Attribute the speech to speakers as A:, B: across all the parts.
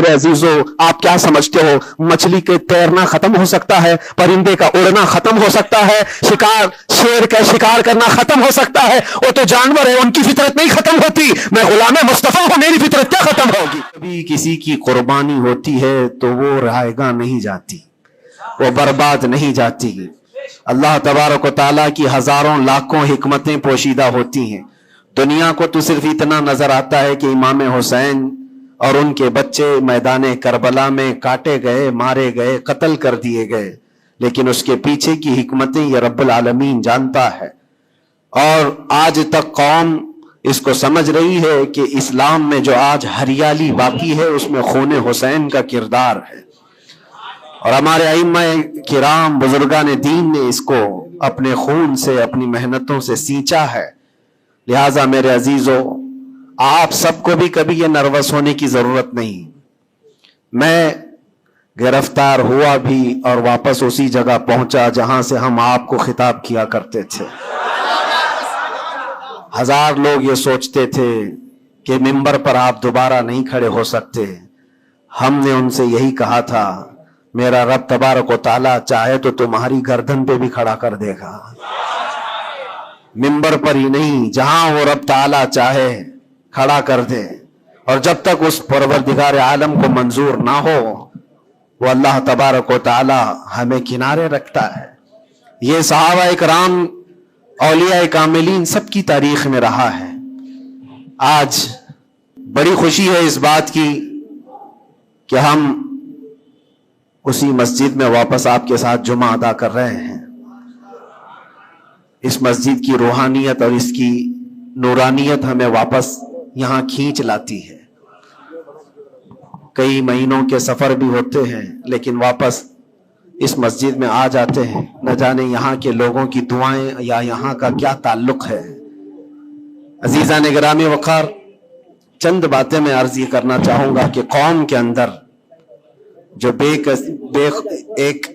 A: میرے عزیزو، آپ کیا سمجھتے ہو مچھلی کے تیرنا ختم ہو سکتا ہے؟ پرندے کا اڑنا ختم ہو سکتا ہے؟ شیر کا شکار کرنا ختم ہو سکتا ہے؟ وہ تو جانور ہے، ان کی فطرت نہیں ختم ہوتی۔ میں غلام مصطفیٰ ہوں، میری فطرت کیا ختم ہوگی؟ کبھی کسی کی قربانی ہوتی ہے تو وہ رائے گاہ نہیں جاتی، وہ برباد نہیں جاتی۔ اللہ تبارک و تعالیٰ کی ہزاروں لاکھوں حکمتیں پوشیدہ ہوتی ہیں۔ دنیا کو تو صرف اتنا نظر آتا ہے کہ امام حسین اور ان کے بچے میدان کربلا میں کاٹے گئے، مارے گئے، قتل کر دیے گئے، لیکن اس کے پیچھے کی حکمتیں یہ رب العالمین جانتا ہے۔ اور آج تک قوم اس کو سمجھ رہی ہے کہ اسلام میں جو آج ہریالی باقی ہے اس میں خون حسین کا کردار ہے، اور ہمارے ائمہ کرام بزرگان دین نے اس کو اپنے خون سے، اپنی محنتوں سے سینچا ہے۔ لہٰذا میرے عزیزو، آپ سب کو بھی کبھی یہ نروس ہونے کی ضرورت نہیں۔ میں گرفتار ہوا بھی اور واپس اسی جگہ پہنچا جہاں سے ہم آپ کو خطاب کیا کرتے تھے۔ ہزار لوگ یہ سوچتے تھے کہ ممبر پر آپ دوبارہ نہیں کھڑے ہو سکتے۔ ہم نے ان سے یہی کہا تھا، میرا رب تبارک و تعالیٰ چاہے تو تمہاری گردن پہ بھی کھڑا کر دے گا، ممبر پر ہی نہیں، جہاں وہ رب تعالیٰ چاہے کھڑا کر دے۔ اور جب تک اس پروردگار عالم کو منظور نہ ہو، وہ اللہ تبارک و تعالیٰ ہمیں کنارے رکھتا ہے۔ یہ صحابہ اکرام، اولیاء کاملین سب کی تاریخ میں رہا ہے۔ آج بڑی خوشی ہے اس بات کی کہ ہم اسی مسجد میں واپس آپ کے ساتھ جمعہ ادا کر رہے ہیں۔ اس مسجد کی روحانیت اور اس کی نورانیت ہمیں واپس یہاں کھینچ لاتی ہے۔ کئی مہینوں کے سفر بھی ہوتے ہیں لیکن واپس اس مسجد میں آ جاتے ہیں۔ نہ جانے یہاں کے لوگوں کی دعائیں یا یہاں کا کیا تعلق ہے۔ عزیزان گرامی وقار، چند باتیں میں عرض یہ کرنا چاہوں گا کہ قوم کے اندر جو ایک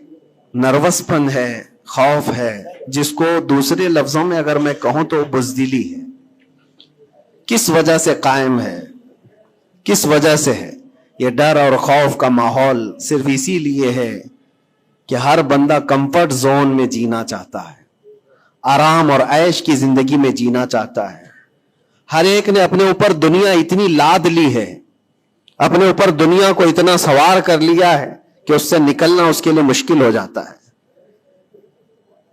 A: نروس پن ہے، خوف ہے، جس کو دوسرے لفظوں میں اگر میں کہوں تو بزدلی ہے، کس وجہ سے قائم ہے، کس وجہ سے ہے؟ یہ ڈر اور خوف کا ماحول صرف اسی لیے ہے کہ ہر بندہ کمفرٹ زون میں جینا چاہتا ہے، آرام اور عیش کی زندگی میں جینا چاہتا ہے۔ ہر ایک نے اپنے اوپر دنیا اتنی لاد لی ہے، اپنے اوپر دنیا کو اتنا سوار کر لیا ہے کہ اس سے نکلنا اس کے لیے مشکل ہو جاتا ہے۔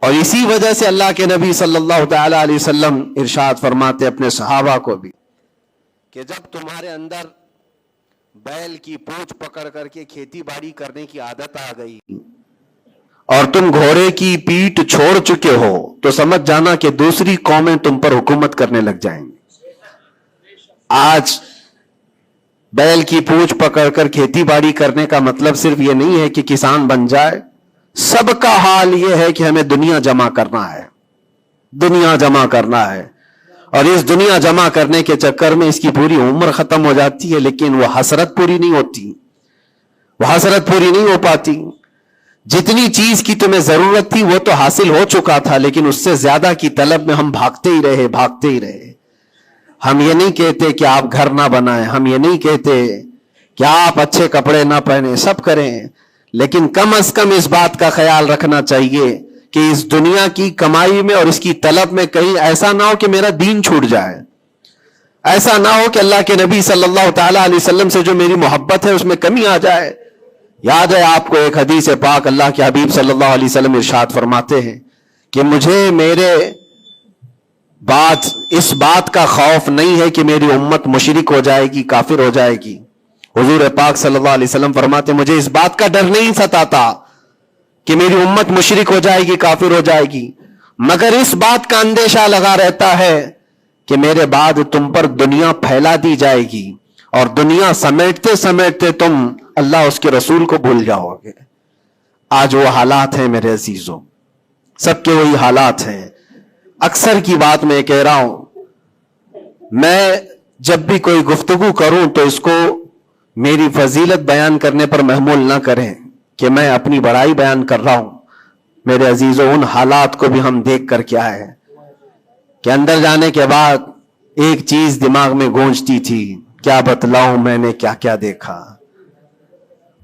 A: اور اسی وجہ سے اللہ کے نبی صلی اللہ تعالی علیہ وسلم ارشاد فرماتے اپنے صحابہ کو بھی کہ جب تمہارے اندر بیل کی پونچھ پکڑ کر کے کھیتی باڑی کرنے کی عادت آ گئی اور تم گھوڑے کی پیٹھ چھوڑ چکے ہو تو سمجھ جانا کہ دوسری قومیں تم پر حکومت کرنے لگ جائیں گی۔ آج بیل کی پونچھ پکڑ کر کھیتی باڑی کرنے کا مطلب صرف یہ نہیں ہے کہ کسان بن جائے، سب کا حال یہ ہے کہ ہمیں دنیا جمع کرنا ہے، دنیا جمع کرنا ہے۔ اور اس دنیا جمع کرنے کے چکر میں اس کی پوری عمر ختم ہو جاتی ہے لیکن وہ حسرت پوری نہیں ہوتی، وہ حسرت پوری نہیں ہو پاتی۔ جتنی چیز کی تمہیں ضرورت تھی وہ تو حاصل ہو چکا تھا لیکن اس سے زیادہ کی طلب میں ہم بھاگتے ہی رہے۔ ہم یہ نہیں کہتے کہ آپ گھر نہ بنائیں، ہم یہ نہیں کہتے کہ آپ اچھے کپڑے نہ پہنیں، سب کریں، لیکن کم از کم اس بات کا خیال رکھنا چاہیے کہ اس دنیا کی کمائی میں اور اس کی طلب میں کہیں ایسا نہ ہو کہ میرا دین چھوٹ جائے، ایسا نہ ہو کہ اللہ کے نبی صلی اللہ تعالی علیہ وسلم سے جو میری محبت ہے اس میں کمی آ جائے۔ یاد ہے آپ کو ایک حدیث پاک، اللہ کے حبیب صلی اللہ علیہ وسلم ارشاد فرماتے ہیں کہ مجھے میرے اس بات کا خوف نہیں ہے کہ میری امت مشرک ہو جائے گی، کافر ہو جائے گی۔ حضور پاک صلی اللہ علیہ وسلم فرماتے مجھے اس بات کا ڈر نہیں ستاتا کہ میری امت مشرک ہو جائے گی، کافر ہو جائے گی، مگر اس بات کا اندیشہ لگا رہتا ہے کہ میرے بعد تم پر دنیا پھیلا دی جائے گی اور دنیا سمیٹتے سمیٹتے تم اللہ اس کے رسول کو بھول جاؤ گے۔ آج وہ حالات ہیں میرے عزیزوں، سب کے وہی حالات ہیں۔ اکثر کی بات میں کہہ رہا ہوں، میں جب بھی کوئی گفتگو کروں تو اس کو میری فضیلت بیان کرنے پر محمول نہ کریں کہ میں اپنی بڑائی بیان کر رہا ہوں۔ میرے عزیزوں، ان حالات کو بھی ہم دیکھ کر کیا ہے کہ اندر جانے کے بعد ایک چیز دماغ میں گونجتی تھی، کیا بتلاؤں میں نے کیا کیا دیکھا۔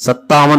A: 57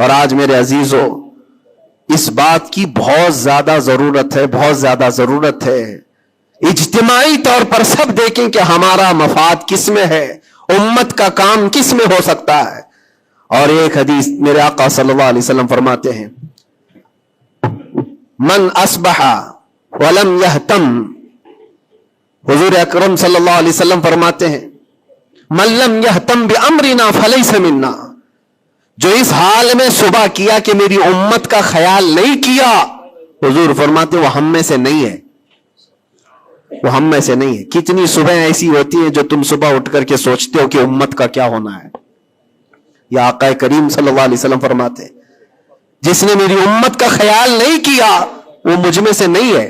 A: اور آج میرے عزیزوں اس بات کی بہت زیادہ ضرورت ہے، بہت زیادہ ضرورت ہے، اجتماعی طور پر سب دیکھیں کہ ہمارا مفاد کس میں ہے، امت کا کام کس میں ہو سکتا ہے۔ اور ایک حدیث میرے آقا صلی اللہ علیہ وسلم فرماتے ہیں، من اصبح ولم یہتم، حضور اکرم صلی اللہ علیہ وسلم فرماتے ہیں من لم یہتم بامرنا فلیس منا، جو اس حال میں صبح کیا کہ میری امت کا خیال نہیں کیا، حضور فرماتے وہ ہم میں سے نہیں ہے، وہ ہم میں سے نہیں ہے۔ کتنی صبح ایسی ہوتی ہیں جو تم صبح اٹھ کر کے سوچتے ہو کہ امت کا کیا ہونا ہے؟ یا آقا کریم صلی اللہ علیہ وسلم فرماتے ہیں جس نے میری امت کا خیال نہیں کیا وہ مجھ میں سے نہیں ہے،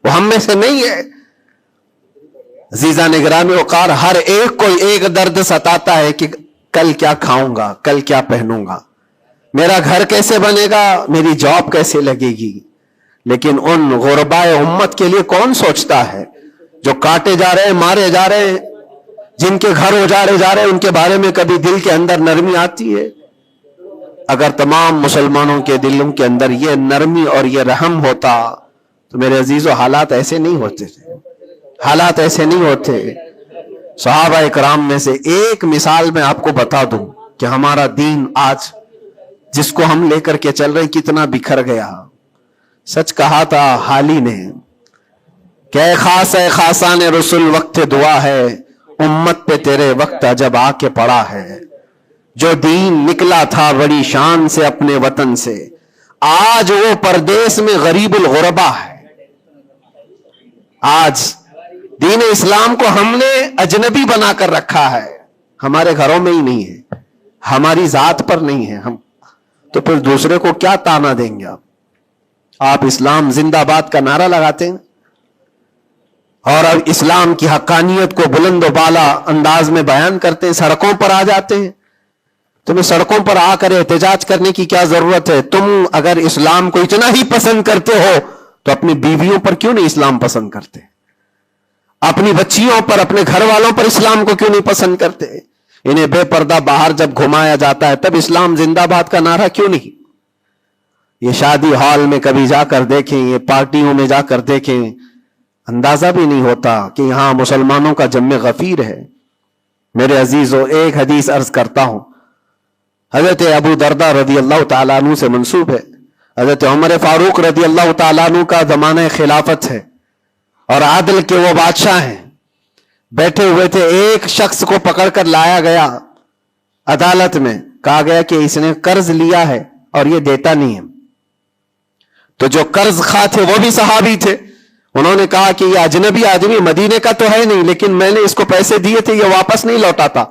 A: وہ ہم میں سے نہیں ہے۔ عزیزان گرامی وقار، ہر ایک کو ایک درد ستاتا ہے کہ کل کیا کھاؤں گا، کل کیا پہنوں گا، میرا گھر کیسے بنے گا، میری جاب کیسے لگے گی۔ لیکن ان غربائے امت کے لیے کون سوچتا ہے جو کاٹے جا رہے ہیں، مارے جا رہے ہیں، جن کے گھر اجاڑے جا رہے ہیں، ان کے بارے میں کبھی دل کے اندر نرمی آتی ہے؟ اگر تمام مسلمانوں کے دلوں کے اندر یہ نرمی اور یہ رحم ہوتا تو میرے عزیزو حالات ایسے نہیں ہوتے تھے، حالات ایسے نہیں ہوتے۔ صحابہ اکرام میں سے ایک مثال میں آپ کو بتا دوں کہ ہمارا دین آج جس کو ہم لے کر کے چل رہے کتنا بکھر گیا۔ سچ کہا تھا حالی نے کہ اے خاصان رسول وقت دعا ہے، امت پہ تیرے وقت عجب آ کے پڑا ہے، جو دین نکلا تھا بڑی شان سے اپنے وطن سے، آج وہ پردیس میں غریب الغربا ہے۔ آج دین اسلام کو ہم نے اجنبی بنا کر رکھا ہے، ہمارے گھروں میں ہی نہیں ہے، ہماری ذات پر نہیں ہے، ہم تو پھر دوسرے کو کیا تانا دیں گے؟ آپ اسلام زندہ باد کا نعرہ لگاتے ہیں اور اب اسلام کی حقانیت کو بلند و بالا انداز میں بیان کرتے ہیں، سڑکوں پر آ جاتے ہیں۔ تمہیں سڑکوں پر آ کر احتجاج کرنے کی کیا ضرورت ہے؟ تم اگر اسلام کو اتنا ہی پسند کرتے ہو تو اپنی بیویوں پر کیوں نہیں اسلام پسند کرتے؟ اپنی بچیوں پر، اپنے گھر والوں پر اسلام کو کیوں نہیں پسند کرتے؟ انہیں بے پردہ باہر جب گھمایا جاتا ہے تب اسلام زندہ باد کا نعرہ کیوں نہیں؟ یہ شادی ہال میں کبھی جا کر دیکھیں، یہ پارٹیوں میں جا کر دیکھیں، اندازہ بھی نہیں ہوتا کہ یہاں مسلمانوں کا جم غفیر ہے۔ میرے عزیزو، ایک حدیث عرض کرتا ہوں، حضرت ابو دردہ رضی اللہ تعالیٰ عنہ سے منسوب ہے۔ حضرت عمر فاروق رضی اللہ تعالیٰ عنہ کا زمانہ خلافت ہے اور عادل کے وہ بادشاہ ہیں، بیٹھے ہوئے تھے، ایک شخص کو پکڑ کر لایا گیا عدالت میں، کہا گیا کہ اس نے قرض لیا ہے اور یہ دیتا نہیں ہے۔ تو جو قرض خواہ تھے وہ بھی صحابی تھے، انہوں نے کہا کہ یہ اجنبی آدمی مدینے کا تو ہے نہیں، لیکن میں نے اس کو پیسے دیے تھے، یہ واپس نہیں لوٹاتا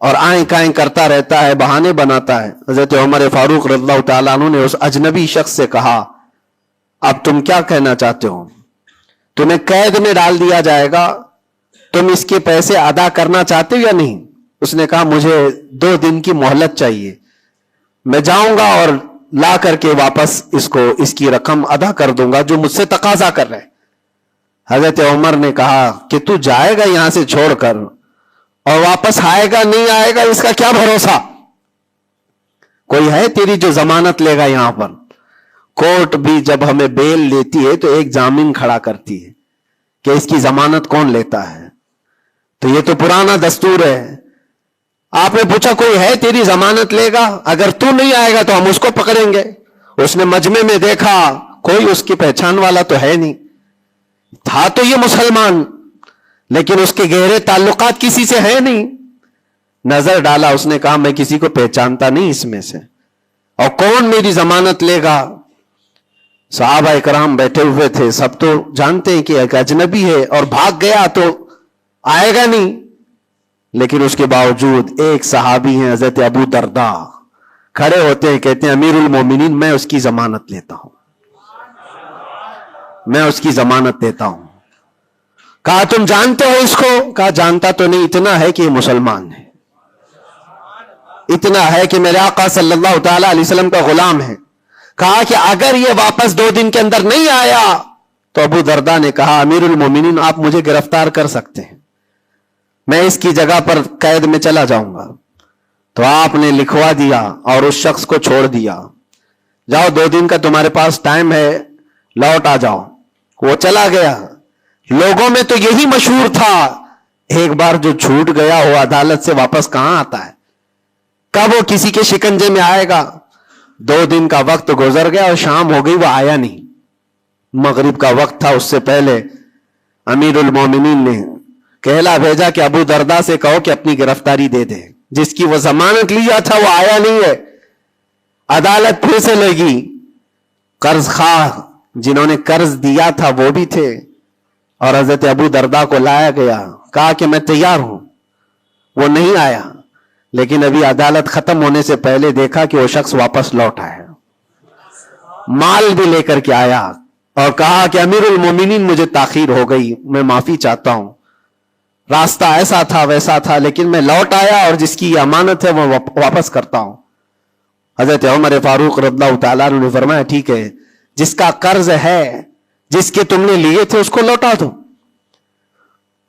A: اور آئیں کائیں کرتا رہتا ہے، بہانے بناتا ہے۔ حضرت عمر فاروق رضی اللہ تعالیٰ عنہ نے اس اجنبی شخص سے کہا، اب تم کیا کہنا چاہتے ہو؟ تمہیں قید میں ڈال دیا جائے گا، تم اس کے پیسے ادا کرنا چاہتے ہو یا نہیں؟ اس نے کہا مجھے 2 دن کی مہلت چاہیے، میں جاؤں گا اور لا کر کے واپس اس کی رقم ادا کر دوں گا جو مجھ سے تقاضا کر رہے۔ حضرت عمر نے کہا کہ تو جائے گا یہاں سے چھوڑ کر اور واپس آئے گا نہیں آئے گا اس کا کیا بھروسہ؟ کوئی ہے تیری جو ضمانت لے گا؟ یہاں پر کورٹ بھی جب ہمیں بیل لیتی ہے تو ایک ضامن کھڑا کرتی ہے کہ اس کی ضمانت کون لیتا ہے، تو یہ تو پرانا دستور ہے۔ آپ نے پوچھا کوئی ہے تیری ضمانت لے گا؟ اگر تو نہیں آئے گا تو ہم اس کو پکڑیں گے۔ اس نے مجمع میں دیکھا کوئی اس کی پہچان والا تو ہے نہیں، تھا تو یہ مسلمان لیکن اس کے گہرے تعلقات کسی سے ہے نہیں۔ نظر ڈالا، اس نے کہا میں کسی کو پہچانتا نہیں اس میں سے، اور کون میری ضمانت لے گا؟ صحابہ اکرام بیٹھے ہوئے تھے، سب تو جانتے ہیں کہ ایک اجنبی ہے اور بھاگ گیا تو آئے گا نہیں، لیکن اس کے باوجود ایک صحابی ہیں حضرت ابو دردہ، کھڑے ہوتے ہیں، کہتے ہیں امیر المومنین میں اس کی ضمانت لیتا ہوں، میں اس کی ضمانت دیتا ہوں۔ کہا تم جانتے ہو اس کو؟ کہا جانتا تو نہیں، اتنا ہے کہ یہ مسلمان ہے، اتنا ہے کہ میرے آقا صلی اللہ تعالی علیہ وسلم کا غلام ہے۔ کہا کہ اگر یہ واپس 2 دن کے اندر نہیں آیا تو ابو دردہ نے کہا امیر المومنین آپ مجھے گرفتار کر سکتے ہیں، میں اس کی جگہ پر قید میں چلا جاؤں گا۔ تو آپ نے لکھوا دیا اور اس شخص کو چھوڑ دیا. جاؤ 2 دن کا تمہارے پاس ٹائم ہے, لوٹ آ جاؤ. وہ چلا گیا. لوگوں میں تو یہی مشہور تھا, ایک بار جو چھوٹ گیا وہ عدالت سے واپس کہاں آتا ہے, کب وہ کسی کے شکنجے میں آئے گا. 2 دن کا وقت گزر گیا اور شام ہو گئی, وہ آیا نہیں. مغرب کا وقت تھا, اس سے پہلے امیر المومنین نے کہلا بھیجا کہ ابو درداء سے کہو کہ اپنی گرفتاری دے دے. جس کی وہ ضمانت لیا تھا وہ آیا نہیں ہے. عدالت پھر سے لگی. قرض خواہ جنہوں نے قرض دیا تھا وہ بھی تھے, اور حضرت ابو درداء کو لایا گیا. کہا کہ میں تیار ہوں. وہ نہیں آیا, لیکن ابھی عدالت ختم ہونے سے پہلے دیکھا کہ وہ شخص واپس لوٹ آیا, مال بھی لے کر کے آیا, اور کہا کہ امیر المومنین مجھے تاخیر ہو گئی, میں معافی چاہتا ہوں, راستہ ایسا تھا ویسا تھا, لیکن میں لوٹ آیا اور جس کی یہ امانت ہے وہ واپس کرتا ہوں. حضرت عمر فاروق رضی اللہ تعالیٰ عنہ نے فرمایا ٹھیک ہے, جس کا قرض ہے, جس کے تم نے لیے تھے اس کو لوٹا دو.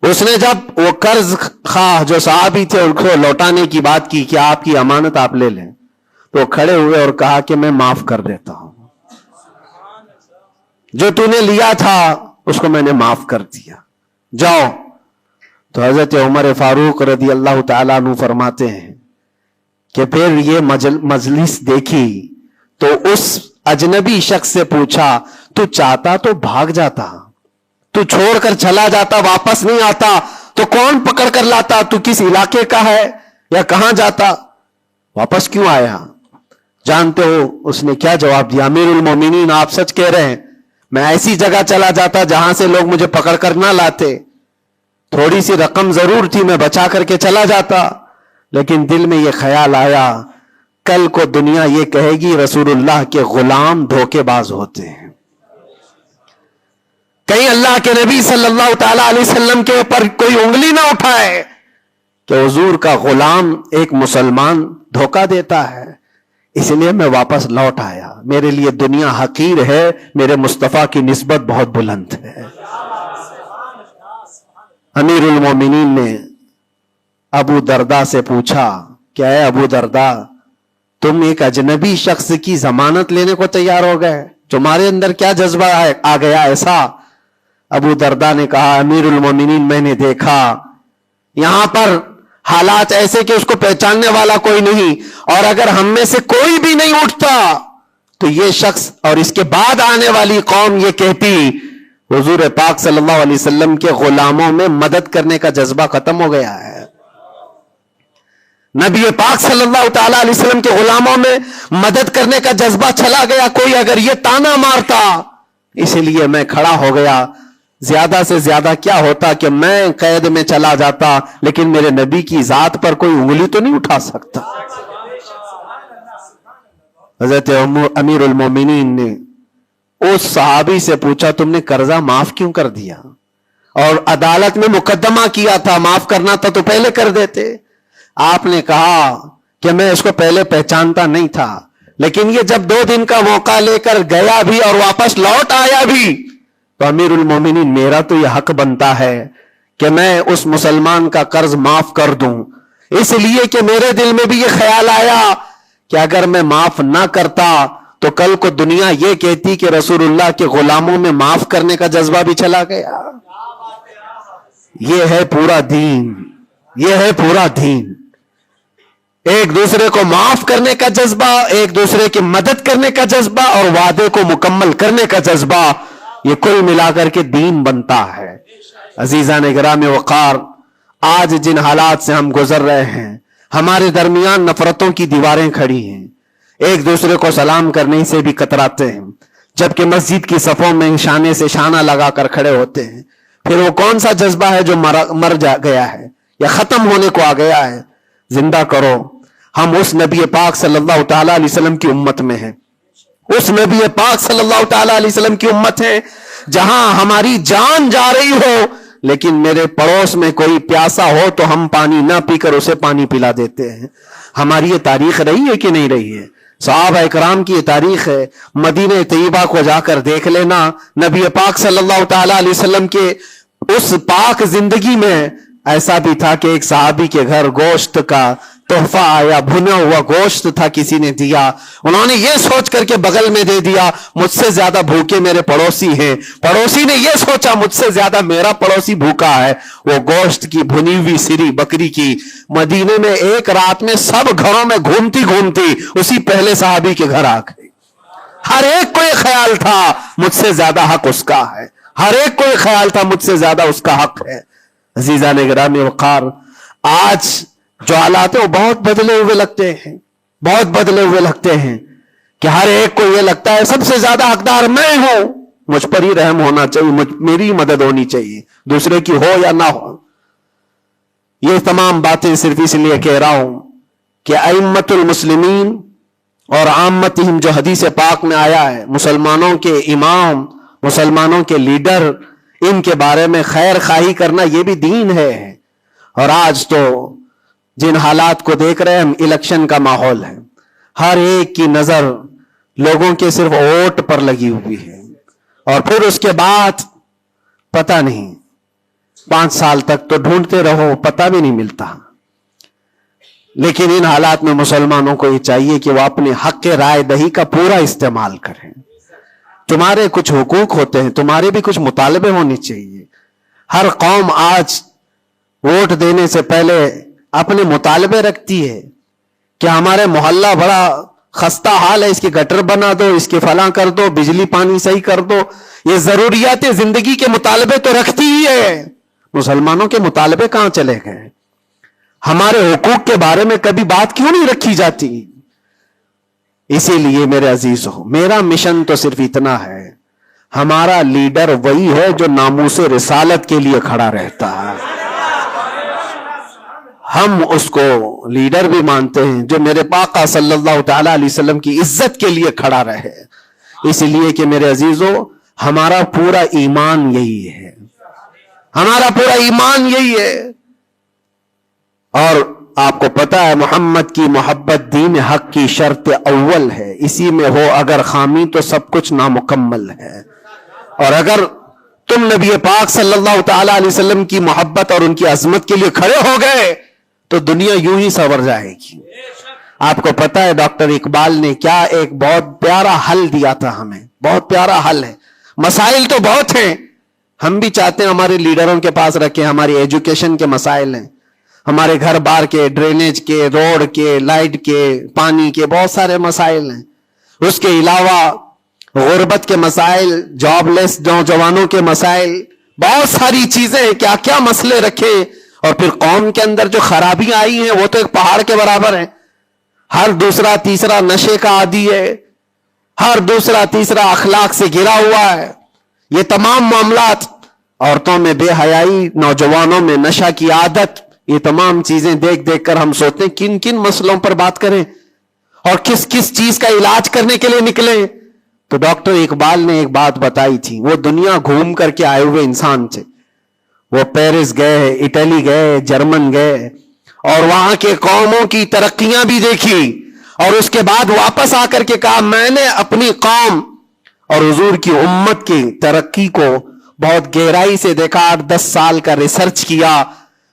A: اس نے جب وہ قرض خواہ جو صحابی تھے ان کو لوٹانے کی بات کی کہ آپ کی امانت آپ لے لیں, تو کھڑے ہوئے اور کہا کہ میں معاف کر دیتا ہوں, جو تو نے لیا تھا اس کو میں نے معاف کر دیا, جاؤ. تو حضرت عمر فاروق رضی اللہ تعالیٰ عنہ فرماتے ہیں کہ پھر یہ مجلس دیکھی تو اس اجنبی شخص سے پوچھا, تو چاہتا تو بھاگ جاتا, تو چھوڑ کر چلا جاتا, واپس نہیں آتا تو کون پکڑ کر لاتا, تو کس علاقے کا ہے یا کہاں جاتا, واپس کیوں آیا. جانتے ہو اس نے کیا جواب دیا, امیر المومنین آپ سچ کہہ رہے ہیں, میں ایسی جگہ چلا جاتا جہاں سے لوگ مجھے پکڑ کر نہ لاتے, تھوڑی سی رقم ضرور تھی, میں بچا کر کے چلا جاتا, لیکن دل میں یہ خیال آیا کل کو دنیا یہ کہے گی رسول اللہ کے غلام دھوکے باز ہوتے ہیں. کہیں اللہ کے نبی صلی اللہ تعالی علیہ وسلم کے اوپر کوئی انگلی نہ اٹھائے کہ حضور کا غلام ایک مسلمان دھوکہ دیتا ہے. اس لیے میں واپس لوٹ آیا, میرے لیے دنیا حقیر ہے, میرے مصطفیٰ کی نسبت بہت بلند ہے. امیر المومنین نے ابو درداء سے پوچھا کہ اے ابو درداء, تم ایک اجنبی شخص کی ضمانت لینے کو تیار ہو گئے, تمہارے اندر کیا جذبہ آ گیا ایسا. ابو درداء نے کہا امیر المومنین میں نے دیکھا یہاں پر حالات ایسے کہ اس کو پہچاننے والا کوئی نہیں, اور اگر ہم میں سے کوئی بھی نہیں اٹھتا تو یہ شخص اور اس کے بعد آنے والی قوم یہ کہتی حضور پاک صلی اللہ علیہ وسلم کے غلاموں میں مدد کرنے کا جذبہ ختم ہو گیا ہے. نبی پاک صلی اللہ تعالی علیہ وسلم کے غلاموں میں مدد کرنے کا جذبہ چلا گیا. کوئی اگر یہ تانا مارتا, اسی لیے میں کھڑا ہو گیا. زیادہ سے زیادہ کیا ہوتا کہ میں قید میں چلا جاتا, لیکن میرے نبی کی ذات پر کوئی انگلی تو نہیں اٹھا سکتا. حضرت امیر المومنین نے اس صحابی سے پوچھا تم نے قرضہ معاف کیوں کر دیا, اور عدالت میں مقدمہ کیا تھا, معاف کرنا تھا تو پہلے کر دیتے. آپ نے کہا کہ میں اس کو پہلے پہچانتا نہیں تھا, لیکن یہ جب 2 دن کا موقع لے کر گیا بھی اور واپس لوٹ آیا بھی, تو امیر المومنین میرا تو یہ حق بنتا ہے کہ میں اس مسلمان کا قرض معاف کر دوں. اس لیے کہ میرے دل میں بھی یہ خیال آیا کہ اگر میں معاف نہ کرتا تو کل کو دنیا یہ کہتی کہ رسول اللہ کے غلاموں میں معاف کرنے کا جذبہ بھی چلا گیا. یہ ہے پورا دین, یہ ہے پورا دین. ایک دوسرے کو معاف کرنے کا جذبہ, ایک دوسرے کی مدد کرنے کا جذبہ, اور وعدے کو مکمل کرنے کا جذبہ, یہ کل ملا کر کے دین بنتا ہے. عزیزان گرامی وقار, آج جن حالات سے ہم گزر رہے ہیں, ہمارے درمیان نفرتوں کی دیواریں کھڑی ہیں, ایک دوسرے کو سلام کرنے سے بھی کتراتے ہیں, جبکہ مسجد کی صفوں میں شانے سے شانہ لگا کر کھڑے ہوتے ہیں. پھر وہ کون سا جذبہ ہے جو مر گیا ہے یا ختم ہونے کو آ گیا ہے؟ زندہ کرو. ہم اس نبی پاک صلی اللہ تعالی علیہ وسلم کی امت میں ہیں, اس نبی پاک صلی اللہ تعالی علیہ وسلم کی امت ہے جہاں ہماری جان جا رہی ہو, لیکن میرے پڑوس میں کوئی پیاسا ہو تو ہم پانی نہ پی کر اسے پانی پلا دیتے ہیں. ہماری یہ تاریخ رہی ہے کہ نہیں رہی ہے؟ صحابہ اکرام کی یہ تاریخ ہے. مدینہ طیبہ کو جا کر دیکھ لینا, نبی پاک صلی اللہ تعالی علیہ وسلم کے اس پاک زندگی میں ایسا بھی تھا کہ ایک صحابی کے گھر گوشت کا تحفہ آیا, بھنا ہوا گوشت تھا, کسی نے دیا, انہوں نے یہ سوچ کر کے بغل میں دے دیا مجھ سے زیادہ بھوکے میرے پڑوسی ہیں, پڑوسی نے یہ سوچا مجھ سے زیادہ میرا پڑوسی بھوکا ہے, وہ گوشت کی بھنی ہوئی سری بکری کی مدینے میں ایک رات میں سب گھروں میں گھومتی گھومتی اسی پہلے صحابی کے گھر آ گئی. ہر ایک کو یہ خیال تھا مجھ سے زیادہ حق اس کا ہے, ہر ایک کو یہ خیال تھا مجھ سے زیادہ اس کا حق ہے. عزیزان گرامی وقار, آج جو حالات ہیں وہ بہت بدلے ہوئے لگتے ہیں, بہت بدلے ہوئے لگتے ہیں کہ ہر ایک کو یہ لگتا ہے سب سے زیادہ حقدار میں ہوں, مجھ پر ہی رحم ہونا چاہیے, میری مدد ہونی چاہیے, دوسرے کی ہو یا نہ ہو. یہ تمام باتیں صرف اس لیے کہہ رہا ہوں کہ ائمۃ المسلمین اور عامتہم جو حدیث پاک میں آیا ہے, مسلمانوں کے امام, مسلمانوں کے لیڈر, ان کے بارے میں خیر خواہی کرنا یہ بھی دین ہے. اور آج تو جن حالات کو دیکھ رہے ہیں ہم, الیکشن کا ماحول ہے, ہر ایک کی نظر لوگوں کے صرف ووٹ پر لگی ہوئی ہے, اور پھر اس کے بعد پتہ نہیں 5 سال تک تو ڈھونڈتے رہو, پتہ بھی نہیں ملتا. لیکن ان حالات میں مسلمانوں کو یہ چاہیے کہ وہ اپنے حق رائے دہی کا پورا استعمال کریں. تمہارے کچھ حقوق ہوتے ہیں, تمہارے بھی کچھ مطالبے ہونے چاہیے. ہر قوم آج ووٹ دینے سے پہلے اپنے مطالبے رکھتی ہے کہ ہمارے محلہ بڑا خستہ حال ہے, اس کی گٹر بنا دو, اس کے فلاں کر دو, بجلی پانی صحیح کر دو. یہ ضروریات زندگی کے مطالبے تو رکھتی ہی ہے. مسلمانوں کے مطالبے کہاں چلے گئے؟ ہمارے حقوق کے بارے میں کبھی بات کیوں نہیں رکھی جاتی؟ اسی لیے میرے عزیزو, میرا مشن تو صرف اتنا ہے, ہمارا لیڈر وہی ہے جو ناموس رسالت کے لیے کھڑا رہتا ہے. ہم اس کو لیڈر بھی مانتے ہیں جو میرے آقا صلی اللہ تعالی علیہ وسلم کی عزت کے لیے کھڑا رہے, اس لیے کہ میرے عزیزو ہمارا پورا ایمان یہی ہے, ہمارا پورا ایمان یہی ہے. اور آپ کو پتا ہے محمد کی محبت دین حق کی شرط اول ہے, اسی میں ہو اگر خامی تو سب کچھ نامکمل ہے. اور اگر تم نبی پاک صلی اللہ تعالی علیہ وسلم کی محبت اور ان کی عظمت کے لیے کھڑے ہو گئے تو دنیا یوں ہی سنور جائے گی. آپ کو پتا ہے ڈاکٹر اقبال نے کیا ایک بہت پیارا حل دیا تھا ہمیں, بہت پیارا حل ہے. مسائل تو بہت ہیں, ہم بھی چاہتے ہیں ہمارے لیڈروں کے پاس رکھیں. ہماری ایجوکیشن کے مسائل ہیں, ہمارے گھر بار کے, ڈرینیج کے, روڈ کے, لائٹ کے, پانی کے, بہت سارے مسائل ہیں. اس کے علاوہ غربت کے مسائل, جاب لیس نوجوانوں کے مسائل, بہت ساری چیزیں, کیا کیا مسئلے رکھے. اور پھر قوم کے اندر جو خرابیاں آئی ہیں وہ تو ایک پہاڑ کے برابر ہیں. ہر دوسرا تیسرا نشے کا عادی ہے, ہر دوسرا تیسرا اخلاق سے گرا ہوا ہے. یہ تمام معاملات, عورتوں میں بے حیائی, نوجوانوں میں نشہ کی عادت, یہ تمام چیزیں دیکھ دیکھ کر ہم سوچتے ہیں کن کن مسئلوں پر بات کریں اور کس کس چیز کا علاج کرنے کے لیے نکلیں. تو ڈاکٹر اقبال نے ایک بات بتائی تھی, وہ دنیا گھوم کر کے آئے ہوئے انسان تھے. وہ پیرس گئے, اٹلی گئے, جرمن گئے, اور وہاں کے قوموں کی ترقیاں بھی دیکھی, اور اس کے بعد واپس آ کر کے کہا میں نے اپنی قوم اور حضور کی امت کی ترقی کو بہت گہرائی سے دیکھا. 8-10 سال کا ریسرچ کیا,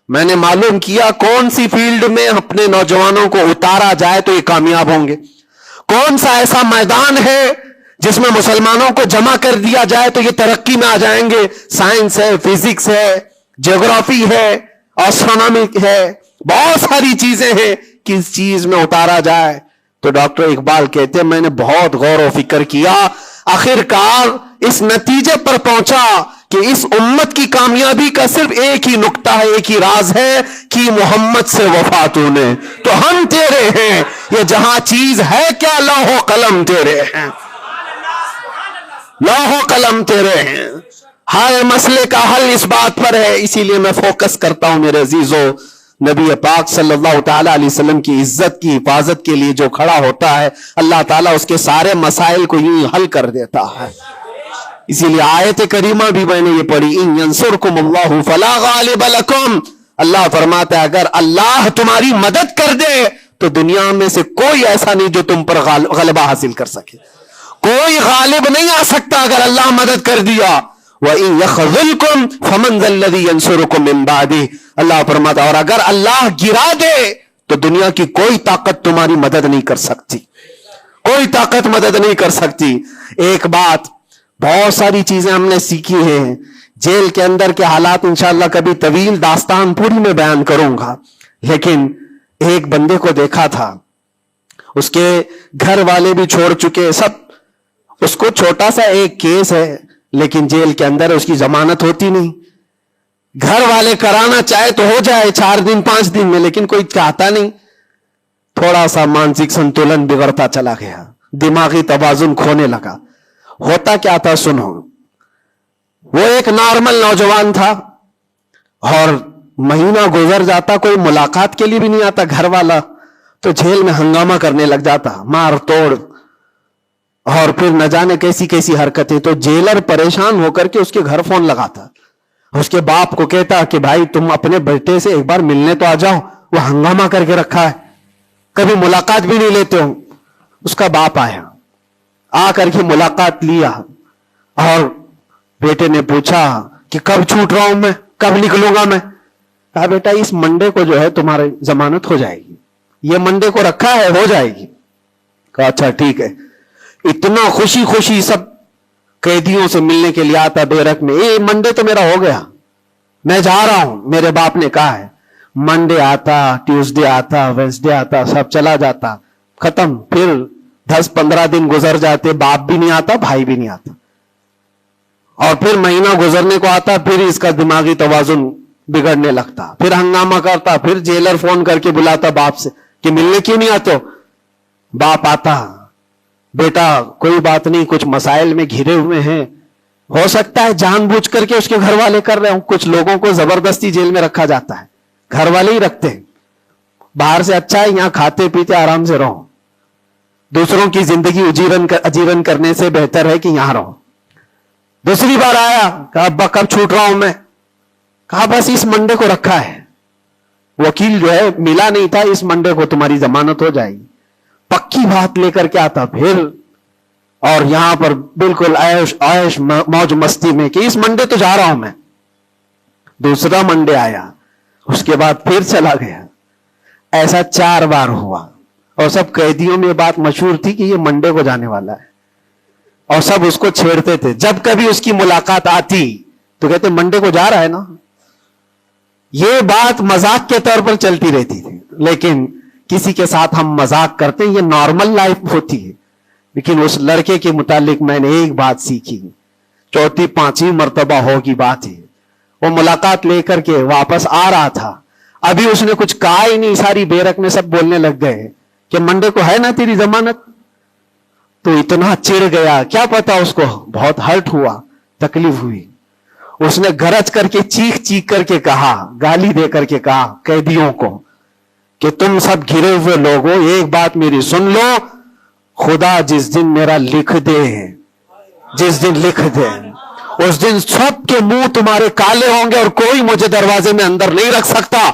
A: میں نے معلوم کیا کون سی فیلڈ میں اپنے نوجوانوں کو اتارا جائے تو یہ کامیاب ہوں گے, کون سا ایسا میدان ہے جس میں مسلمانوں کو جمع کر دیا جائے تو یہ ترقی میں آ جائیں گے. سائنس ہے, فزکس ہے, جغرافی ہے, ایسٹرونومی ہے, بہت ساری چیزیں ہیں, کس چیز میں اتارا جائے. تو ڈاکٹر اقبال کہتے ہیں میں نے بہت غور و فکر کیا, آخر کار اس نتیجے پر پہنچا کہ اس امت کی کامیابی کا صرف ایک ہی نقطہ ہے, ایک ہی راز ہے کہ محمد سے وفا تو نے, تو ہم تیرے ہیں. یہ جہاں چیز ہے کیا, لوح و قلم تیرے ہیں, لوح و قلم تیرے ہیں. ہر مسئلے کا حل اس بات پر ہے. اسی لیے میں فوکس کرتا ہوں میرے عزیزو, نبی پاک صلی اللہ تعالی علیہ وسلم کی عزت کی حفاظت کے لیے جو کھڑا ہوتا ہے اللہ تعالیٰ اس کے سارے مسائل کو یوں حل کر دیتا ہے. اسی لیے آیت کریمہ بھی میں نے یہ پڑھی, ان ینصرکم اللہ فلا غالب لکم. اللہ فرماتا ہے اگر اللہ تمہاری مدد کر دے تو دنیا میں سے کوئی ایسا نہیں جو تم پر غلبہ حاصل کر سکے, کوئی غالب نہیں آ سکتا اگر اللہ مدد کر دیا. وَإِن يَخْذُلْكُمْ فَمَنْ ذَا الَّذِي يَنْصُرُكُمْ مِنْ بَعْدِهِ. اللہ فرماتا اور اگر اللہ گرا دے تو دنیا کی کوئی طاقت تمہاری مدد نہیں کر سکتی، کوئی طاقت مدد نہیں کر سکتی۔ ایک بات، بہت ساری چیزیں ہم نے سیکھی ہیں جیل کے اندر کے حالات، انشاءاللہ کبھی طویل داستان پوری میں بیان کروں گا، لیکن ایک بندے کو دیکھا تھا، اس کے گھر والے بھی چھوڑ چکے سب، اس کو چھوٹا سا ایک کیس ہے لیکن جیل کے اندر اس کی ضمانت ہوتی نہیں، گھر والے کرانا چاہے تو ہو جائے 4 دن 5 دن میں، لیکن کوئی چاہتا نہیں۔ تھوڑا سا مانسک سنتولن بگڑتا چلا گیا، دماغی توازن کھونے لگا۔ ہوتا کیا تھا سنو، وہ ایک نارمل نوجوان تھا اور مہینہ گزر جاتا، کوئی ملاقات کے لیے بھی نہیں آتا گھر والا، تو جیل میں ہنگامہ کرنے لگ جاتا، مار توڑ، اور پھر نہ جانے کیسی کیسی حرکتیں۔ تو جیلر پریشان ہو کر کے اس کے گھر فون لگاتا، اس کے باپ کو کہتا کہ بھائی تم اپنے بیٹے سے ایک بار ملنے تو آ جاؤ، وہ ہنگامہ کر کے رکھا ہے، کبھی ملاقات بھی نہیں لیتے ہو۔ اس کا باپ آیا، آ کر کے ملاقات لیا، اور بیٹے نے پوچھا کہ کب چھوٹ رہا ہوں میں، کب نکلوں گا میں؟ کہا بیٹا اس منڈے کو جو ہے تمہاری ضمانت ہو جائے گی، یہ منڈے کو رکھا ہے، ہو جائے گی۔ کہا اچھا ٹھیک ہے۔ اتنا خوشی خوشی سب قیدیوں سے ملنے کے لیے آتا بیرک میں، اے منڈے تو میرا ہو گیا، میں جا رہا ہوں، میرے باپ نے کہا ہے۔ منڈے آتا، ٹیوزڈے آتا، وینسڈے آتا، سب چلا جاتا، ختم۔ پھر 10-15 دن گزر جاتے، باپ بھی نہیں آتا، بھائی بھی نہیں آتا، اور پھر مہینہ گزرنے کو آتا، پھر اس کا دماغی توازن بگڑنے لگتا، پھر ہنگامہ کرتا، پھر جیلر فون کر کے بلاتا باپ سے کہ ملنے کیوں نہیں آتے ہو؟ باپ آتا، بیٹا کوئی بات نہیں، کچھ مسائل میں گھرے ہوئے ہیں، ہو سکتا ہے جان بوجھ کر کے اس کے گھر والے کر رہے ہوں، کچھ لوگوں کو زبردستی جیل میں رکھا جاتا ہے، گھر والے ہی رکھتے ہیں، باہر سے اچھا ہے یہاں کھاتے پیتے آرام سے رہو، دوسروں کی زندگی اجیرن کرنے سے بہتر ہے کہ یہاں رہو۔ دوسری بار آیا، کہا ابا کب چھوٹ رہا ہوں میں؟ کہا بس اس منڈے کو رکھا ہے، وکیل جو ہے ملا نہیں تھا، اس منڈے کو تمہاری ضمانت ہو جائے گی۔ پکی بات لے کر کے آتا پھر، اور یہاں پر بالکل عیش موج مستی میں کہ اس منڈے تو جا رہا ہوں میں۔ دوسرا منڈے آیا، اس کے بعد پھر چلا گیا، ایسا 4 بار ہوا، اور سب قیدیوں میں یہ بات مشہور تھی کہ یہ منڈے کو جانے والا ہے، اور سب اس کو چھیڑتے تھے۔ جب کبھی اس کی ملاقات آتی تو کہتے منڈے کو جا رہا ہے نا۔ یہ بات مذاق کے طور پر چلتی رہتی تھی، لیکن کسی کے ساتھ ہم مذاق کرتے ہیں، یہ نارمل لائف ہوتی ہے۔ لیکن اس لڑکے کے متعلق میں نے ایک بات سیکھی، 4-5 مرتبہ ہوگی بات ہے، وہ ملاقات لے کر کے واپس آ رہا تھا، ابھی اس نے کچھ کہا ہی نہیں، ساری بیرک میں سب بولنے لگ گئے کہ منڈے کو ہے نا تیری ضمانت؟ تو اتنا چڑ گیا، کیا پتا اس کو بہت ہرٹ ہوا، تکلیف ہوئی، اس نے گرج کر کے چیخ کر کے کہا، گالی دے کر کے کہا قیدیوں کو کہ تم سب گھرے ہوئے لوگوں ایک بات میری سن لو، خدا جس دن میرا لکھ دے، جس دن لکھ دے، اس دن سب کے منہ تمہارے کالے ہوں گے اور کوئی مجھے دروازے میں اندر نہیں رکھ سکتا۔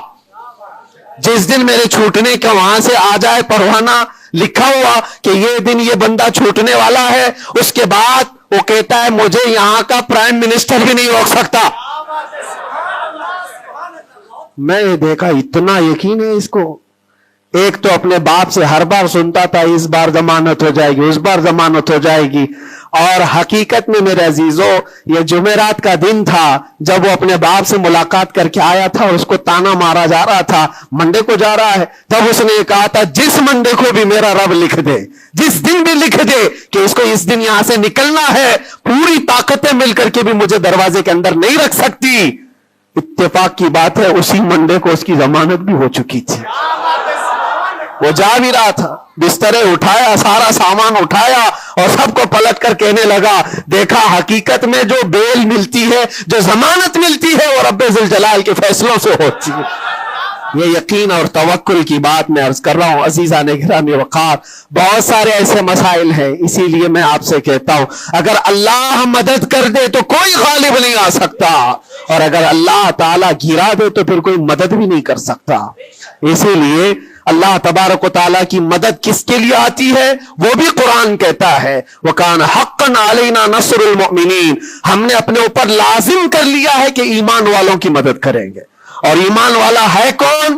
A: جس دن میرے چھوٹنے کا وہاں سے آ جائے پروانہ لکھا ہوا کہ یہ دن یہ بندہ چھوٹنے والا ہے، اس کے بعد وہ کہتا ہے مجھے یہاں کا پرائم منسٹر بھی نہیں روک سکتا۔ میں نے دیکھا اتنا یقین ہے اس کو، ایک تو اپنے باپ سے ہر بار سنتا تھا اس بار ضمانت ہو جائے گی، اس بار ضمانت ہو جائے گی، اور حقیقت میں میرے عزیزوں یہ جمعرات کا دن تھا جب وہ اپنے باپ سے ملاقات کر کے آیا تھا، اور اس کو تانا مارا جا رہا تھا منڈے کو جا رہا ہے، تب اس نے کہا تھا جس منڈے کو بھی میرا رب لکھ دے، جس دن بھی لکھ دے کہ اس کو اس دن یہاں سے نکلنا ہے، پوری طاقتیں مل کر کے بھی مجھے دروازے کے اندر نہیں رکھ سکتی۔ اتفاق کی بات ہے اسی منڈے کو اس کی ضمانت بھی ہو چکی تھی، وہ جا بھی رہا تھا، بسترے اٹھایا، سارا سامان اٹھایا، اور سب کو پلٹ کر کہنے لگا دیکھا حقیقت میں جو بیل ملتی ہے، جو ضمانت ملتی ہے، وہ رب ذوالجلال کے فیصلوں سے ہوتی ہے۔ یہ یقین اور توکل کی بات میں عرض کر رہا ہوں عزیزان گرامی وقار، بہت سارے ایسے مسائل ہیں، اسی لیے میں آپ سے کہتا ہوں اگر اللہ مدد کر دے تو کوئی غالب نہیں آ سکتا، اور اگر اللہ تعالیٰ گرا دے تو پھر کوئی مدد بھی نہیں کر سکتا۔ اسی لیے اللہ تبارک و تعالیٰ کی مدد کس کے لیے آتی ہے وہ بھی قرآن کہتا ہے وَكَانَ حَقًّا عَلَيْنَا نَصْرُ الْمُؤْمِنِينَ، ہم نے اپنے اوپر لازم کر لیا ہے کہ ایمان والوں کی مدد کریں گے، اور ایمان والا ہے کون؟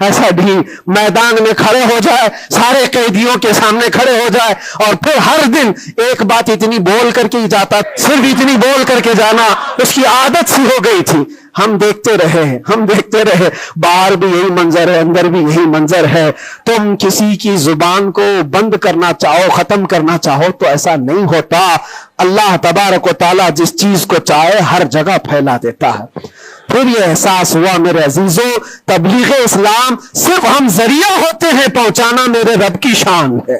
A: ایسا بھی میدان میں کھڑے ہو جائے, سارے قیدیوں کے سامنے کھڑے ہو جائے, اور پھر ہر دن ایک بات اتنی بول کر کے ہی جاتا, صرف اتنی بول کر کے جانا اس کی عادت سی ہو گئی تھی. ہم دیکھتے رہے, باہر بھی یہی منظر ہے, اندر بھی یہی منظر ہے. تم کسی کی زبان کو بند کرنا چاہو, ختم کرنا چاہو تو ایسا نہیں ہوتا. اللہ تبارک و تعالیٰ جس چیز کو چاہے ہر جگہ پھیلا دیتا ہے. پھر یہ احساس ہوا میرے عزیزوں, تبلیغ اسلام صرف ہم ذریعہ ہوتے ہیں پہنچانا, میرے رب کی شان ہے,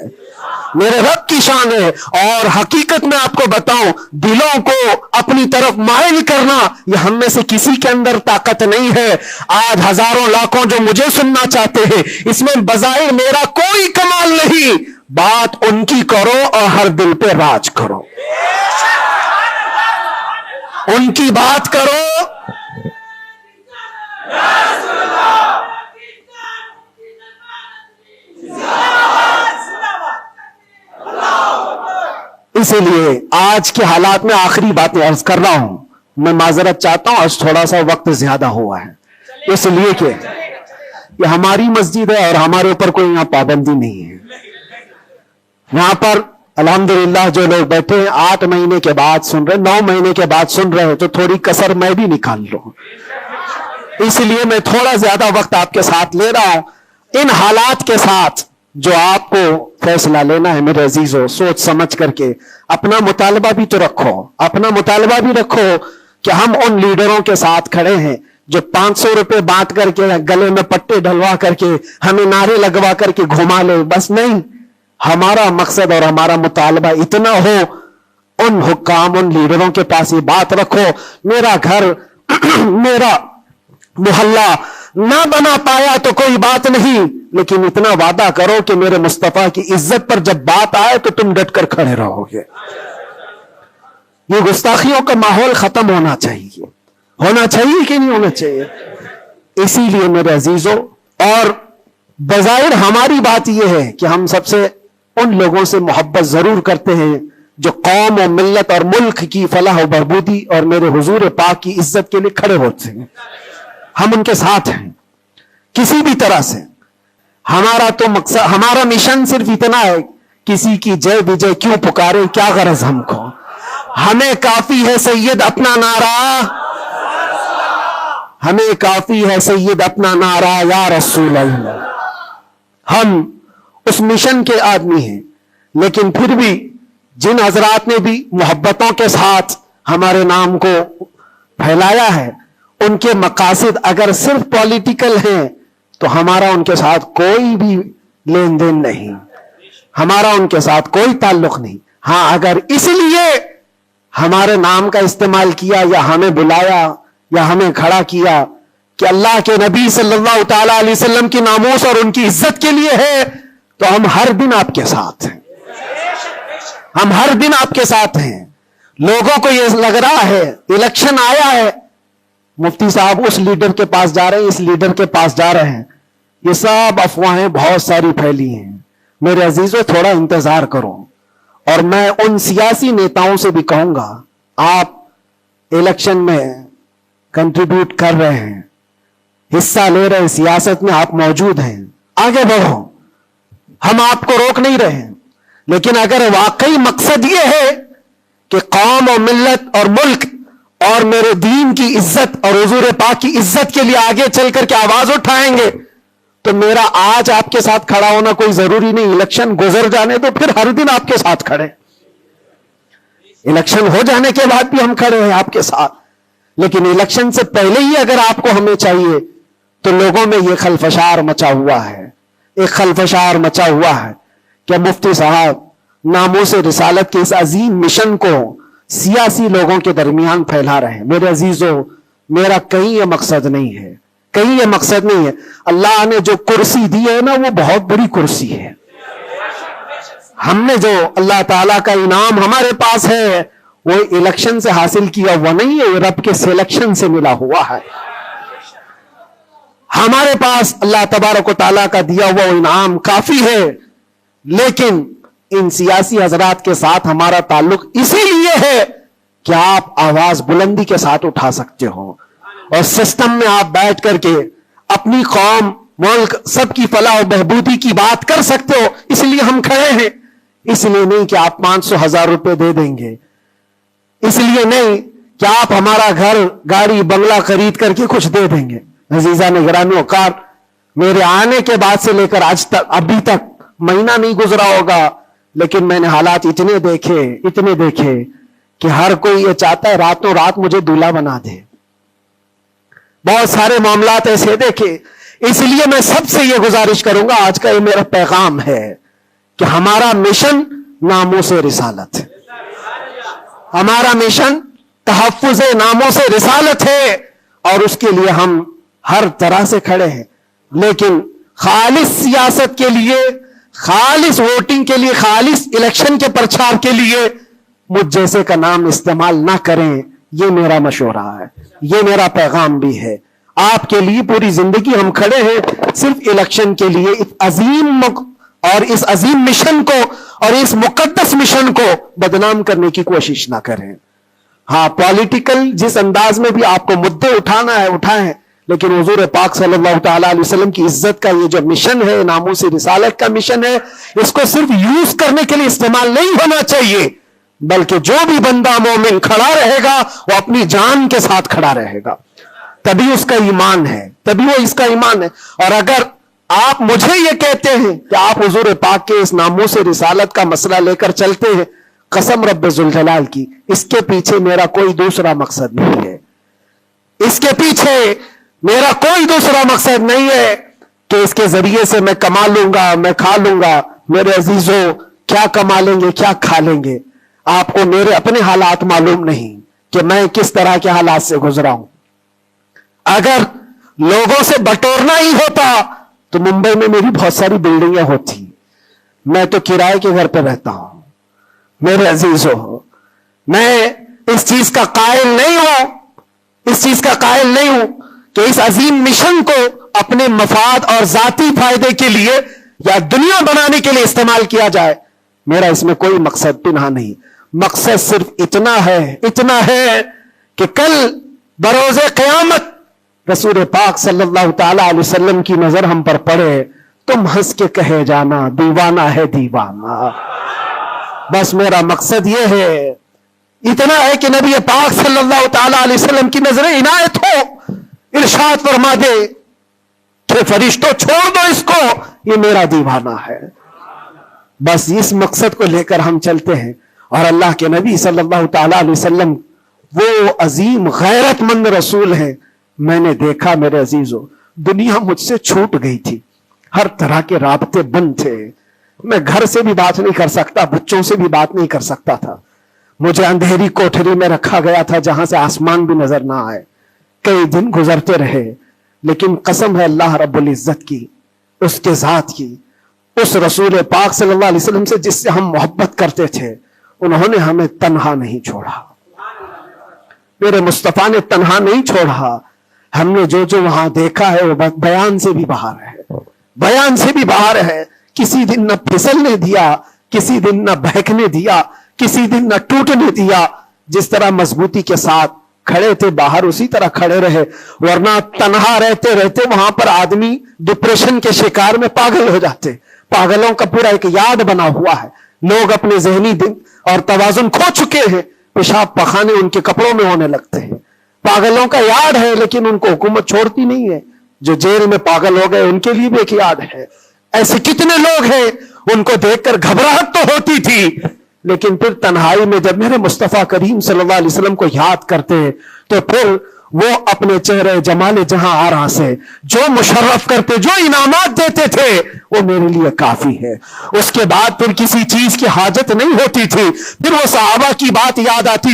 A: میرے رب کی شان ہے. اور حقیقت میں آپ کو بتاؤں, دلوں کو اپنی طرف مائل کرنا یہ ہم میں سے کسی کے اندر طاقت نہیں ہے. آج ہزاروں لاکھوں جو مجھے سننا چاہتے ہیں, اس میں بظاہر میرا کوئی کمال نہیں. بات ان کی کرو اور ہر دل پہ راج کرو, ان کی بات کرو. اسی لیے آج کے حالات میں آخری باتیں عرض کر رہا ہوں. میں معذرت چاہتا ہوں, آج تھوڑا سا وقت زیادہ ہوا ہے, اس لیے کہ یہ ہماری مسجد ہے اور ہمارے اوپر کوئی یہاں پابندی نہیں ہے. یہاں پر الحمدللہ جو لوگ بیٹھے ہیں 8 مہینے کے بعد سن رہے, 9 مہینے کے بعد سن رہے ہیں, تو تھوڑی کسر میں بھی نکال لوں. اس لیے میں تھوڑا زیادہ وقت آپ کے ساتھ لے رہا ہوں. ان حالات کے ساتھ جو آپ کو فیصلہ لینا ہے میرے عزیزوں, سوچ سمجھ کر کے اپنا مطالبہ بھی تو رکھو, اپنا مطالبہ بھی رکھو کہ ہم ان لیڈروں کے ساتھ کھڑے ہیں جو 500 روپے بانٹ کر کے, گلے میں پٹے ڈلوا کر کے, ہمیں نعرے لگوا کر کے گھما لے. بس نہیں, ہمارا مقصد اور ہمارا مطالبہ اتنا ہو, ان حکام, ان لیڈروں کے پاس یہ بات رکھو, میرا گھر میرا محلہ نہ بنا پایا تو کوئی بات نہیں, لیکن اتنا وعدہ کرو کہ میرے مصطفیٰ کی عزت پر جب بات آئے تو تم ڈٹ کر کھڑے رہو گے. یہ گستاخیوں کا ماحول ختم ہونا چاہیے, ہونا چاہیے کہ نہیں ہونا چاہیے. اسی لیے میرے عزیزوں, اور بظاہر ہماری بات یہ ہے کہ ہم سب سے ان لوگوں سے محبت ضرور کرتے ہیں جو قوم و ملت اور ملک کی فلاح و بہبودی اور میرے حضور پاک کی عزت کے لیے کھڑے ہوتے ہیں. ہم ان کے ساتھ ہیں کسی بھی طرح سے. ہمارا تو مقصد, ہمارا مشن صرف اتنا ہے, کسی کی جے بجے کیوں پکارے, کیا غرض ہم کو, ہمیں کافی ہے سید اپنا نعرہ, ہمیں کافی ہے سید اپنا نعرہ یا رسول اللہ. ہم اس مشن کے آدمی ہیں, لیکن پھر بھی جن حضرات نے بھی محبتوں کے ساتھ ہمارے نام کو پھیلایا ہے, ان کے مقاصد اگر صرف پولیٹیکل ہیں تو ہمارا ان کے ساتھ کوئی بھی لین دین نہیں, ہمارا ان کے ساتھ کوئی تعلق نہیں. ہاں, اگر اس لیے ہمارے نام کا استعمال کیا یا ہمیں بلایا یا ہمیں کھڑا کیا کہ اللہ کے نبی صلی اللہ تعالی علیہ وسلم کی ناموس اور ان کی عزت کے لیے ہے, تو ہم ہر دن آپ کے ساتھ ہیں, ہم ہر دن آپ کے ساتھ ہیں. لوگوں کو یہ لگ رہا ہے الیکشن آیا ہے, مفتی صاحب اس لیڈر کے پاس جا رہے ہیں, اس لیڈر کے پاس جا رہے ہیں, یہ سب افواہیں بہت ساری پھیلی ہیں. میرے عزیزوں, تھوڑا انتظار کرو. اور میں ان سیاسی نیتاؤں سے بھی کہوں گا, آپ الیکشن میں کنٹریبیوٹ کر رہے ہیں, حصہ لے رہے ہیں, سیاست میں آپ موجود ہیں, آگے بڑھو, ہم آپ کو روک نہیں رہے ہیں. لیکن اگر واقعی مقصد یہ ہے کہ قوم اور ملت اور ملک اور میرے دین کی عزت اور حضور پاک کی عزت کے لیے آگے چل کر کے آواز اٹھائیں گے, تو میرا آج آپ کے ساتھ کھڑا ہونا کوئی ضروری نہیں, الیکشن گزر جانے تو پھر ہر دن آپ کے ساتھ کھڑے, الیکشن ہو جانے کے بعد بھی ہم کھڑے ہیں آپ کے ساتھ. لیکن الیکشن سے پہلے ہی اگر آپ کو ہمیں چاہیے تو لوگوں میں یہ خلفشار مچا ہوا ہے, ایک خلفشار مچا ہوا ہے کہ مفتی صاحب ناموس رسالت کے اس عظیم مشن کو سیاسی لوگوں کے درمیان پھیلا رہے ہیں. میرے عزیزوں, میرا کہیں یہ مقصد نہیں ہے, کہیں یہ مقصد نہیں ہے. اللہ نے جو کرسی دی ہے نا, وہ بہت بڑی کرسی ہے. ہم نے جو اللہ تعالیٰ کا انعام ہمارے پاس ہے وہ الیکشن سے حاصل کیا ہوا نہیں ہے, رب کے سلیکشن سے ملا ہوا ہے. ہمارے پاس اللہ تبارک و تعالیٰ کا دیا ہوا انعام کافی ہے. لیکن ان سیاسی حضرات کے ساتھ ہمارا تعلق اسی لیے ہے کہ آپ آواز بلندی کے ساتھ اٹھا سکتے ہو, اور سسٹم میں آپ بیٹھ کر کے اپنی قوم ملک سب کی فلاح و بہبودی کی بات کر سکتے ہو، اس لیے ہم کھڑے ہیں. اس لیے نہیں کہ آپ 500,000 روپے دے دیں گے، اس لیے نہیں کہ آپ ہمارا گھر گاڑی بنگلہ خرید کر کے کچھ دے دیں گے. عزیزان گرامی اوقات، میرے آنے کے بعد سے لے کر آج تک ابھی تک مہینہ نہیں گزرا ہوگا، لیکن میں نے حالات اتنے دیکھے کہ ہر کوئی یہ چاہتا ہے راتوں رات مجھے دولہا بنا دے. بہت سارے معاملات ایسے دیکھے. اس لیے میں سب سے یہ گزارش کروں گا، آج کا یہ میرا پیغام ہے کہ ہمارا مشن ناموس رسالت ہے. ہمارا مشن تحفظ ناموس رسالت ہے، اور اس کے لیے ہم ہر طرح سے کھڑے ہیں. لیکن خالص سیاست کے لیے، خالص ووٹنگ کے لیے، خالص الیکشن کے پرچار کے لیے مجھ جیسے کا نام استعمال نہ کریں. یہ میرا مشورہ ہے، یہ میرا پیغام بھی ہے. آپ کے لیے پوری زندگی ہم کھڑے ہیں، صرف الیکشن کے لیے. اس عظیم مشن کو اور اس مقدس مشن کو بدنام کرنے کی کوشش نہ کریں. ہاں، پولیٹیکل جس انداز میں بھی آپ کو مدعے اٹھانا ہے اٹھائیں، لیکن حضور پاک صلی اللہ تعالی علیہ وسلم کی عزت کا یہ جو مشن ہے، ناموس رسالت کا مشن ہے، اس کو صرف یوز کرنے کے لیے استعمال نہیں ہونا چاہیے، بلکہ جو بھی بندہ مومن کھڑا رہے گا وہ اپنی جان کے ساتھ کھڑا رہے گا. تبھی اس کا ایمان ہے، تبھی وہ اس کا ایمان ہے. اور اگر آپ مجھے یہ کہتے ہیں کہ آپ حضور پاک کے اس ناموس رسالت کا مسئلہ لے کر چلتے ہیں، قسم رب ذوالجلال کی، اس کے پیچھے میرا کوئی دوسرا مقصد نہیں ہے. اس کے پیچھے میرا کوئی دوسرا مقصد نہیں ہے کہ اس کے ذریعے سے میں کما لوں گا، میں کھا لوں گا. میرے عزیزوں، کیا کما لیں گے، کیا کھا لیں گے؟ آپ کو میرے اپنے حالات معلوم نہیں کہ میں کس طرح کے حالات سے گزرا ہوں. اگر لوگوں سے بٹورنا ہی ہوتا تو ممبئی میں میری بہت ساری بلڈنگیں ہوتی. میں تو کرائے کے گھر پہ رہتا ہوں. میرے عزیزوں، میں اس چیز کا قائل نہیں ہوں کہ اس عظیم مشن کو اپنے مفاد اور ذاتی فائدے کے لیے یا دنیا بنانے کے لیے استعمال کیا جائے. میرا اس میں کوئی مقصد پنہا نہیں. مقصد صرف اتنا ہے کہ کل بروز قیامت رسول پاک صلی اللہ تعالی علیہ وسلم کی نظر ہم پر پڑے، تم ہنس کے کہے جانا دیوانہ ہے دیوانہ. بس میرا مقصد یہ ہے، اتنا ہے کہ نبی پاک صلی اللہ تعالی علیہ وسلم کی نظر عنایت ہو، ارشاد فرما دے کہ فرشتوں چھوڑ دو اس کو، یہ میرا دیوانہ ہے. بس اس مقصد کو لے کر ہم چلتے ہیں. اور اللہ کے نبی صلی اللہ تعالی علیہ وسلم وہ عظیم غیرت مند رسول ہیں. میں نے دیکھا میرے عزیزوں، دنیا مجھ سے چھوٹ گئی تھی، ہر طرح کے رابطے بند تھے. میں گھر سے بھی بات نہیں کر سکتا، بچوں سے بھی بات نہیں کر سکتا تھا. مجھے اندھیری کوٹھری میں رکھا گیا تھا جہاں سے آسمان بھی نظر نہ آئے. کئی دن گزرتے رہے، لیکن قسم ہے اللہ رب العزت کی، اس کے ذات کی، اس رسول پاک صلی اللہ علیہ وسلم سے جس سے ہم محبت کرتے تھے، انہوں نے ہمیں تنہا نہیں چھوڑا. میرے مصطفیٰ نے تنہا نہیں چھوڑا. ہم نے جو وہاں دیکھا ہے وہ بیان سے بھی باہر ہے. کسی دن نہ پھسلنے دیا، کسی دن نہ بہکنے دیا، کسی دن نہ ٹوٹنے دیا. جس طرح مضبوطی کے ساتھ کھڑے تھے باہر، اسی طرح کھڑے رہے. ورنہ تنہا رہتے وہاں پر آدمی ڈپریشن کے شکار میں پاگل ہو جاتے. پاگلوں کا پورا ایک یاد بنا ہوا ہے. لوگ اپنے ذہنی دن اور توازن کھو چکے ہیں. پیشاب پخانے ان کے کپڑوں میں ہونے لگتے ہیں. پاگلوں کا یاد ہے، لیکن ان کو حکومت چھوڑتی نہیں ہے. جو جیل میں پاگل ہو گئے ان کے لیے بھی ایک یاد ہے. ایسے کتنے لوگ ہیں، ان کو دیکھ کر گھبراہٹ تو ہوتی تھی، لیکن پھر تنہائی میں جب میرے مصطفیٰ کریم صلی اللہ علیہ وسلم کو یاد کرتے تو پھر وہ اپنے چہرے جمال جہاں آرا سے جو مشرف کرتے، جو انعامات دیتے تھے، وہ میرے لیے کافی ہے. اس کے بعد پھر کسی چیز کی حاجت نہیں ہوتی تھی. پھر وہ صحابہ کی بات یاد آتی.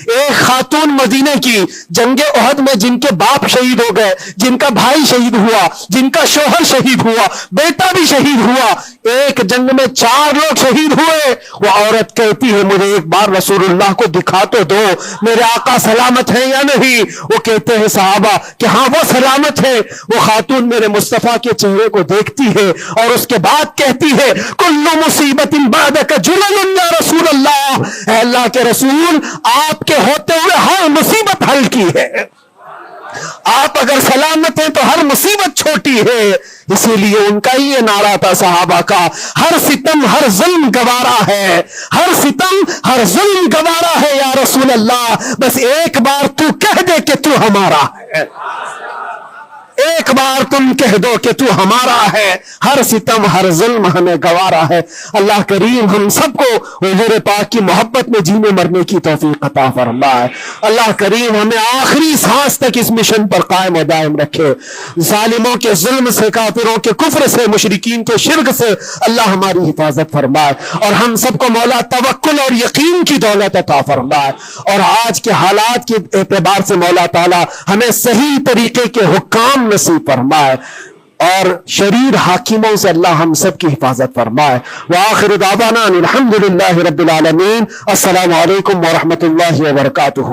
A: ایک خاتون مدینے کی جنگ احد میں جن کے باپ شہید ہو گئے، جن کا بھائی شہید ہوا، جن کا شوہر شہید ہوا، بیٹا بھی شہید ہوا، ایک جنگ میں 4 لوگ شہید ہوئے. وہ عورت کہتی ہے مجھے ایک بار رسول اللہ کو دکھا تو دو، میرے آقا سلامت ہے یا نہیں؟ وہ کہتے ہیں صحابہ کہ ہاں وہ سلامت ہے. وہ خاتون میرے مصطفیٰ کے چہرے کو دیکھتی ہے اور اس کے بعد کہتی ہے کل مصیبت بعدک جلل یا رسول اللہ، اے اللہ کے رسول، آپ کے ہوتے ہوئے ہر مصیبت حل کی ہے. آپ آپ اگر سلامت ہیں تو ہر مصیبت چھوٹی ہے. اسی لیے ان کا ہی یہ نعرہ تھا صحابہ کا, ہر ستم ہر ظلم گوارا ہے, ہر ستم ہر ظلم گوارا ہے یا رسول اللہ, بس ایک بار تو کہہ دے کہ تو ہمارا ہے, ایک بار تم کہہ دو کہ تو ہمارا ہے, ہر ستم ہر ظلم ہمیں گوارا ہے. اللہ کریم ہم سب کو حضور پاک کی محبت میں جینے مرنے کی توفیق عطا فرمائے. اللہ کریم ہمیں آخری سانس تک اس مشن پر قائم و دائم رکھے. ظالموں کے ظلم سے, کافروں کے کفر سے, مشرکین کے شرک سے اللہ ہماری حفاظت فرمائے, اور ہم سب کو مولا توکل اور یقین کی دولت عطا فرمائے, اور آج کے حالات کے اعتبار سے مولا تعالی ہمیں صحیح طریقے کے حکام نصیب فرمائے, اور شریر حاکموں سے اللہ ہم سب کی حفاظت فرمائے. وآخر دعوانا الحمدللہ رب العالمین. السلام علیکم ورحمۃ اللہ وبرکاتہ.